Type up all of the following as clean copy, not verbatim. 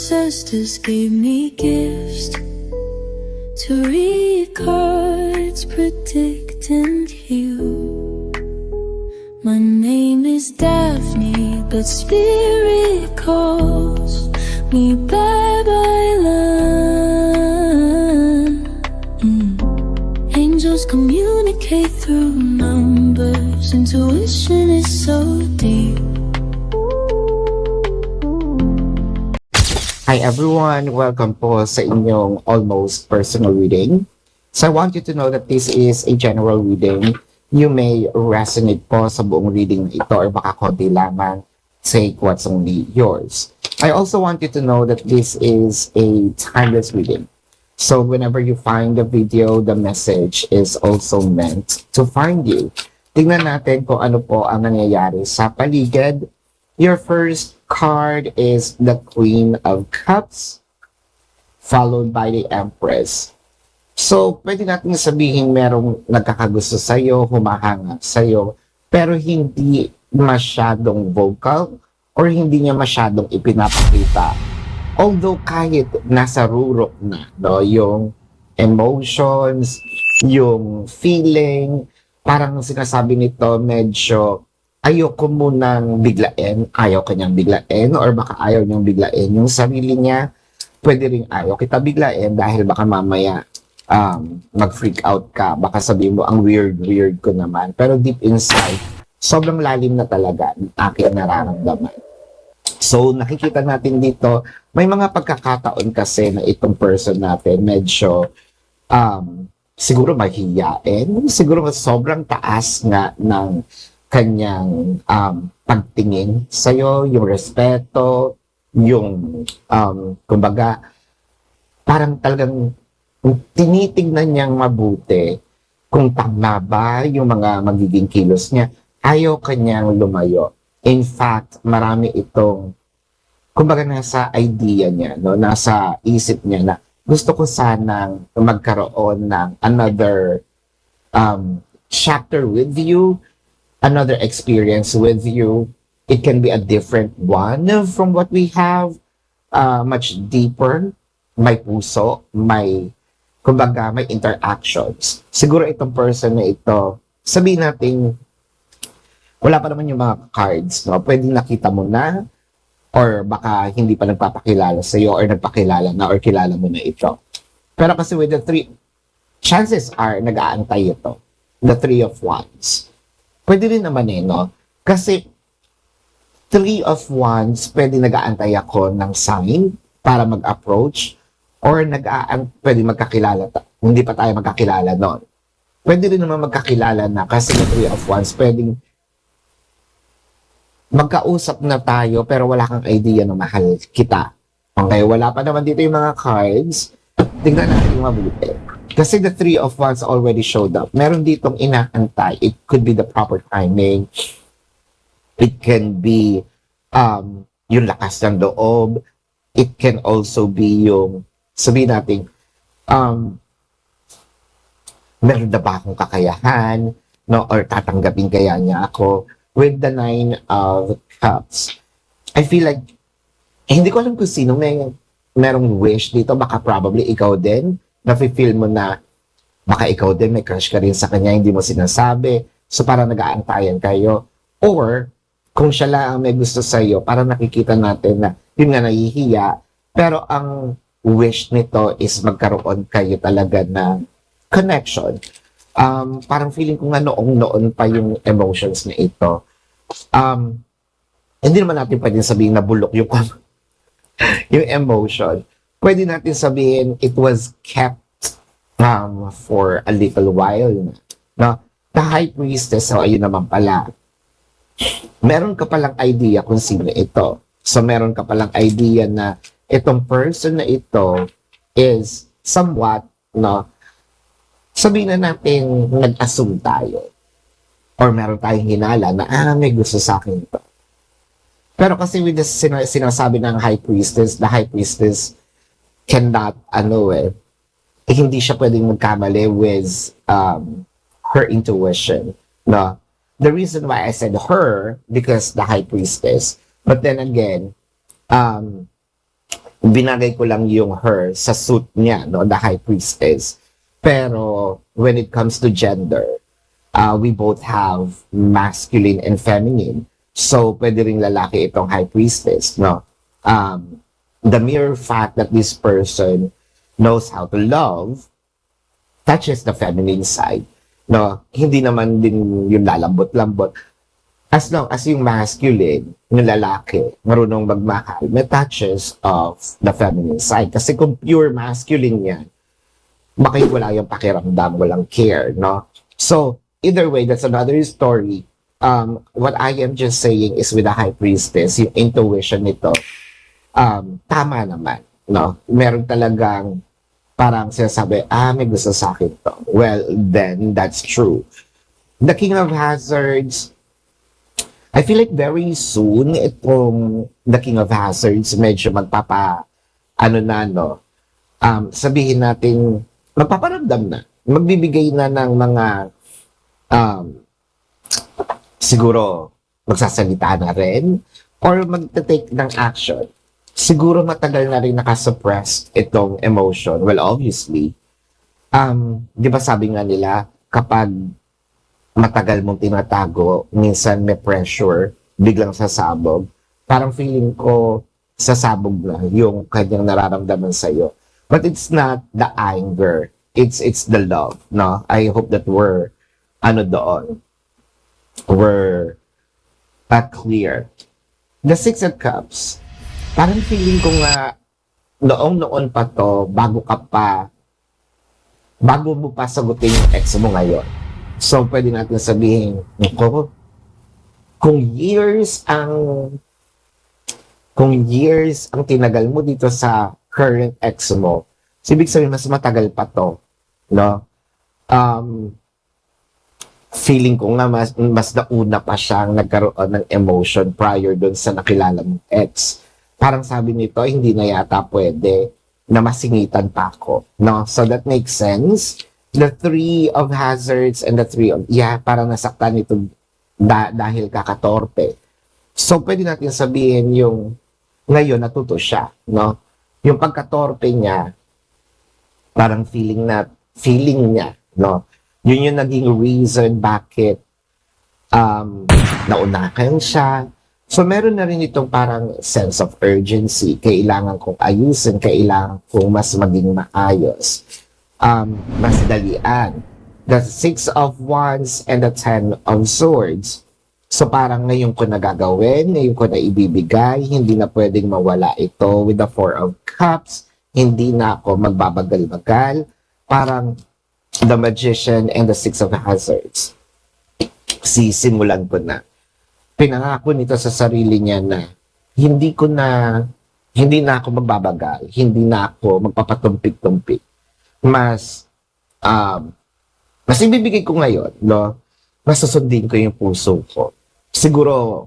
ancestors gave me gifts to read cards, predict and heal. My name is Daphne, but spirit calls me Babylon. Angels communicate through numbers. Intuition is so deep. Hi everyone! Welcome po sa inyong almost personal reading. So I want you to know that this is a general reading. You may resonate po sa buong reading na ito or baka konti lamang. Take what's only yours. I also want you to know that this is a timeless reading. So whenever you find the video, the message is also meant to find you. Tingnan natin kung ano po ang nangyayari sa paligid. Your first card is the Queen of Cups, followed by the Empress. So, pwede natin sabihin merong nagkakagusto sa'yo, humahanga sa'yo, pero hindi masyadong vocal or hindi niya masyadong ipinapakita. Although kahit nasa rurok na, no, yung emotions, yung feeling, parang sinasabi nito medyo ayoko munang biglain, ayaw kanyang biglain, or baka ayaw niyang biglain yung sarili niya. Pwede rin ayaw kita biglain dahil baka mamaya mag-freak out ka. Baka sabihin mo, ang weird ko naman. Pero deep inside, sobrang lalim na talaga ng aking nararamdaman. So, nakikita natin dito, may mga pagkakataon kasi na itong person natin medyo siguro mahihiyain, siguro sobrang taas nga ng kanyang pagtingin sa'yo, yung respeto, yung, kumbaga, parang talagang tinitignan niyang mabuti kung tama ba yung mga magiging kilos niya. Ayaw kanyang lumayo. In fact, marami itong, kumbaga nasa idea niya, no? Nasa isip niya na gusto ko sanang magkaroon ng another chapter with you, another experience with you. It can be a different one from what we have, much deeper, may puso, may, kumbaga, may interactions. Siguro itong person na ito, sabihin natin, wala pa naman yung mga cards, no? Pwedeng nakita mo na, or baka hindi pa nagpapakilala sa iyo, or nagpakilala na, or kilala mo na ito. Pero kasi with the three, chances are, nag-aantay ito. The Three of Wands. Pwede rin naman no? Kasi Three of Wands, pwede nag-aantay ako ng sign para mag-approach or pwede magkakilala. Hindi pa tayo magkakilala noon. Pwede rin naman magkakilala na kasi yung Three of Wands, pwedeng magkausap na tayo pero wala kang idea na mahal kita. Okay, wala pa naman dito yung mga cards. Tingnan natin yung mabuti. Kasi the Three of Wands already showed up. Meron ditong inaantay. It could be the proper timing. It can be yung lakas ng loob. It can also be yung, sabihin natin, meron na ba akong kakayahan? No? Or tatanggapin kaya niya ako? With the Nine of Cups, I feel like, hindi ko alam kung sino merong wish dito. Baka probably ikaw din. Nafe-feel mo na baka ikaw din may crush ka rin sa kanya, hindi mo sinasabi. So parang nag-aantayan kayo. Or kung siya lang ang may gusto sa iyo, parang nakikita natin na yun nga nahihiya. Pero ang wish nito is magkaroon kayo talaga ng connection. Parang feeling ko nga noong pa yung emotions na ito. Hindi naman natin pwedeng sabihin na bulok yung yung emotion. Pwede natin sabihin it was kept for a little while na. The High Priestess, so ayun naman pala. Meron ka palang idea kung sino ito. So meron ka palang idea na itong person na ito is somewhat, no, sabihin na natin nag-assume tayo. Or meron tayong hinala na, may gusto sa akin ito. Pero kasi with the sinasabi ng High Priestess, the High Priestess cannot, hindi siya pwedeng magkamali with her intuition. No? The reason why I said her, because the High Priestess, but then again, binagay ko lang yung her sa suit niya, no, the high priestess. Pero when it comes to gender, we both have masculine and feminine. So pwede ring lalaki itong high priestess, no? The mere fact that this person knows how to love touches the feminine side, no? Hindi naman din yung lalambot-lambot. As long as yung masculine, yung lalaki, marunong magmahal, may touches of the feminine side. Kasi kung pure masculine yan, bakit wala yung pakiramdam, walang care, no? So, either way, that's another story. What I am just saying is with the high priestess, yung intuition nito, tama naman, no? Meron talagang parang sinasabi, may gusto sa akin to. Well, then, that's true. The King of Hazards, I feel like very soon, itong The King of Hazards, medyo sabihin natin, magpaparamdam na. Magbibigay na ng mga, siguro, magsasalita na rin, or magte-take ng action. Siguro matagal na rin nakasuppressed itong emotion. Well, obviously, di ba sabi nga nila, kapag matagal mong tinatago, minsan may pressure, biglang sasabog. Parang feeling ko, sasabog na yung kanyang nararamdaman sa'yo. But it's not the anger. It's the love, no? I hope that we're, we're clear. The Six of Cups, parang feeling ko nga, noong pa to, bago mo pa sagutin yung ex mo ngayon. So, pwede natin sabihin, kung years ang tinagal mo dito sa current ex mo, ibig sabihin, mas matagal pa to, no? Feeling ko nga, mas nauna pa siyang nagkaroon ng emotion prior dun sa nakilala mong ex. Parang sabi nito, hindi na yata pwede na masingitan pa ako, no? So, that makes sense. The Three of Hazards and the Three of, parang nasaktan ito dahil kakatorpe. So, pwede natin sabihin yung ngayon natuto siya, no? Yung pagkatorpe niya, parang feeling niya, no? Yun yung naging reason bakit naunakan siya. So, meron na rin itong parang sense of urgency. Kailangan kong ayusin, kailangan kong mas maging maayos. Mas dalian. The Six of Wands and the Ten of Swords. So parang ngayon ko na gagawin, ngayon ko na ibibigay, hindi na pwedeng mawala ito with the Four of Cups. Hindi na ako magbabagal-bagal. Parang the Magician and the Six of Hazards. Sisimulan ko na. Pinangako nito sa sarili niya na hindi na ako magbabagal, hindi na ako magpapatumpik-tumpik. Mas ibibigay ko ngayon, no? Mas susundin ko yung puso ko. Siguro,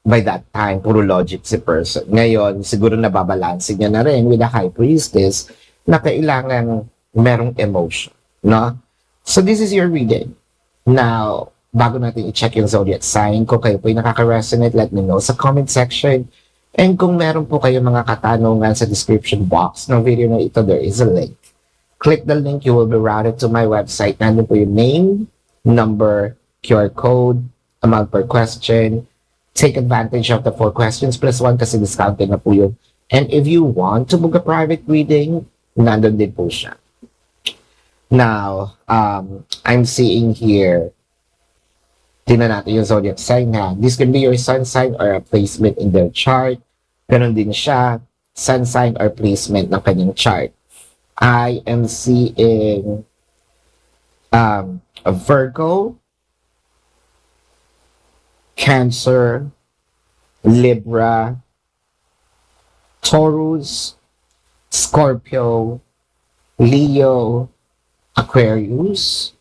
by that time, puro logic si person. Ngayon, siguro nababalansin niya na rin with the High Priestess na kailangan merong emotion, no? So, this is your reading. Now, bago natin i-check yung zodiac sign, kung kayo po yung nakaka-resonate, let me know sa comment section. And kung meron po kayo mga katanungan sa description box ng video na ito, there is a link. Click the link, you will be routed to my website. Nandun po yung name, number, QR code, amount per question. Take advantage of the 4 questions plus 1 kasi discounted na po yun. And if you want to book a private reading, nandun din po siya. Now, I'm seeing here, tingnan natin yung zodiac sign na. This can be your sun sign or a placement in their chart. Ganon din siya, sun sign or placement ng kanyang chart. I am seeing a Virgo, Cancer, Libra, Taurus, Scorpio, Leo, Aquarius,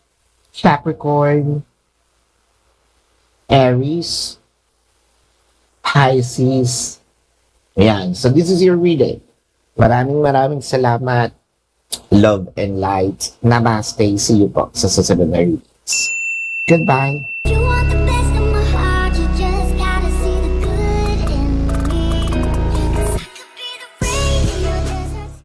Capricorn, Aries, Pisces. Ayan. So this is your reading. Maraming salamat. Love and light. Namaste. See you po sa susunod na readings. Goodbye.